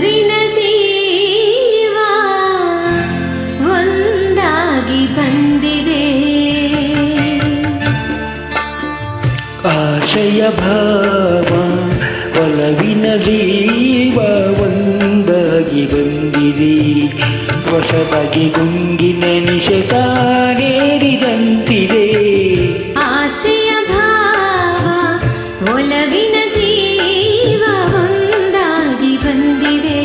ಒಲವಿನ ಜೀವ ಒಂದಾಗಿ ಬಂದಿದೆ. ಆಶಯ ಭಾವ ಒಲವಿನ ಜೀವ ಒಂದಾಗಿ ಬಂದಿದೆ. ಹೊಸದಾಗಿ ಗುಂಗಿನ ನಿಶತಾನೇರಿದಂತಿದೆ. ಆಸೆಯ ಭಾವ ಒಲವಿನ ಜೀವ ಒಂದಾಗಿ ಬಂದಿದೆ.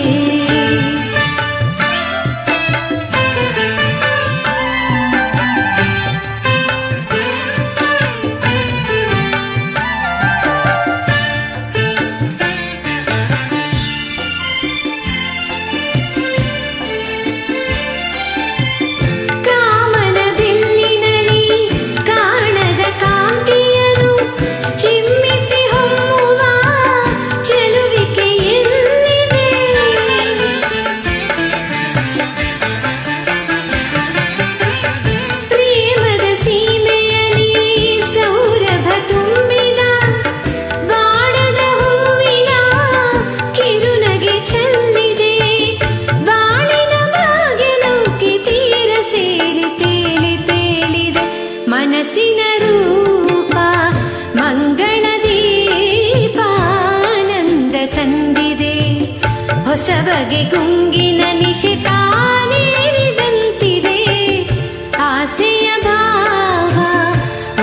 ಮನಸ್ಸಿನ ರೂಪ ಮಂಗಳ ದೀಪಾನಂದ ತಂದಿದೆ. ಹೊಸ ಬಗೆ ಗುಂಗಿನ ನಿಶಿತಾನೇರಿದಂತಿದೆ. ಆಸೆಯ ಭಾವ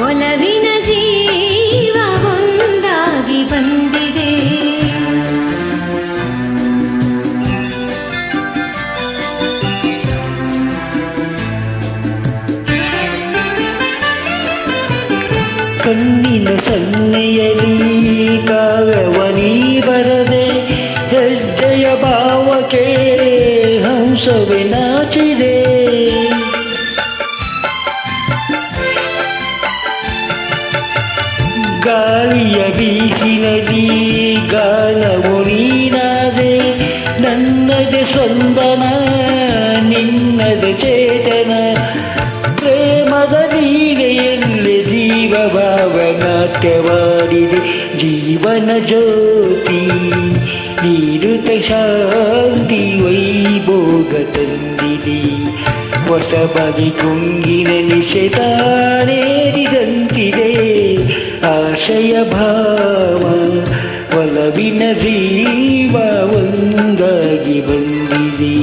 ಒಲವಿನ ಜೀವ ಒಂದಾಗಿ ಬಂದಿದೆ. ಕಣ್ಣಿನ ಸನ್ನೆಯಲ್ಲಿ ಕಾವ್ಯವನೀ ಬರದೆ ಹೆಜ್ಜೆಯ ಭಾವಕ್ಕೆ ಹಂಸವೇ ನಾಚಿದೆ. ಗಾಳಿಯ ಬೀಸಿನಲ್ಲಿ ಗಾನವು ನೀನಾದೆ. ನನ್ನದೆ ಸ್ಪಂದನ ನಿನ್ನದ ಚೇತನ. ಪ್ರೇಮದ ಲೀಲೆಯಲ್ಲಿ ಜೀವ ಭಾವನಾಟ್ಯವಾಡಿದೆ. ಜೀವನ ಜ್ಯೋತಿ ನೀರುತ ಶಾಂತಿ ವೈಭೋಗ ತಂದಿದೆ. ಹೊಸ ಬಗೆ ಗುಂಗಿನ ನಿಶೆತಾನೇರಿದಂತಿದೆ. ಆಶಯ ಭಾವ ಒಲವಿನ ಜೀವ ಒಂದಾಗಿ ಬಂದಿದೆ.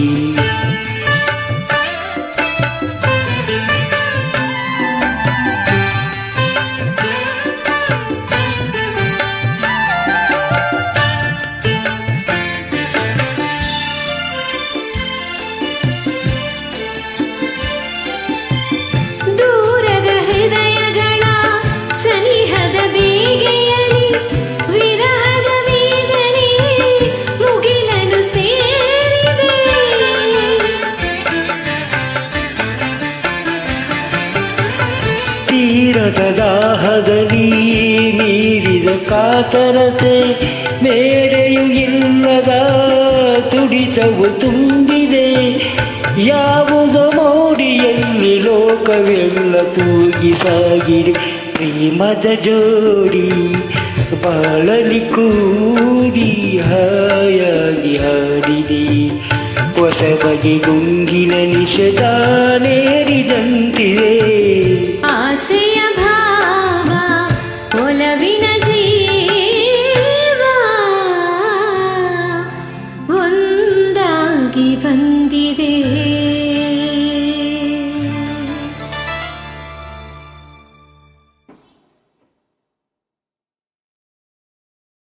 ತೀರದ ದಾಹದಲ್ಲಿ ಮೀರಿದ ಕಾತರತೆ. ಮೇರೆಯು ಇಲ್ಲದ ತುಡಿತವು ತುಂಬಿದೆ. ಯಾವುದೋ ಮೋಡಿಯಲ್ಲಿ ಲೋಕವೆಲ್ಲ ತೂಗಿ ಸಾಗಿದೆ. ಪ್ರೇಮದ ಜೋಡಿ ಬಾಳಲಿ ಕೂಡಿ ಹಾಯಾಗಿ ಹಾಡಿದೆ. ಹೊಸ ಬಗೆ ಗುಂಗಿನ ನಿಶೆತಾನೇರಿದಂತೆ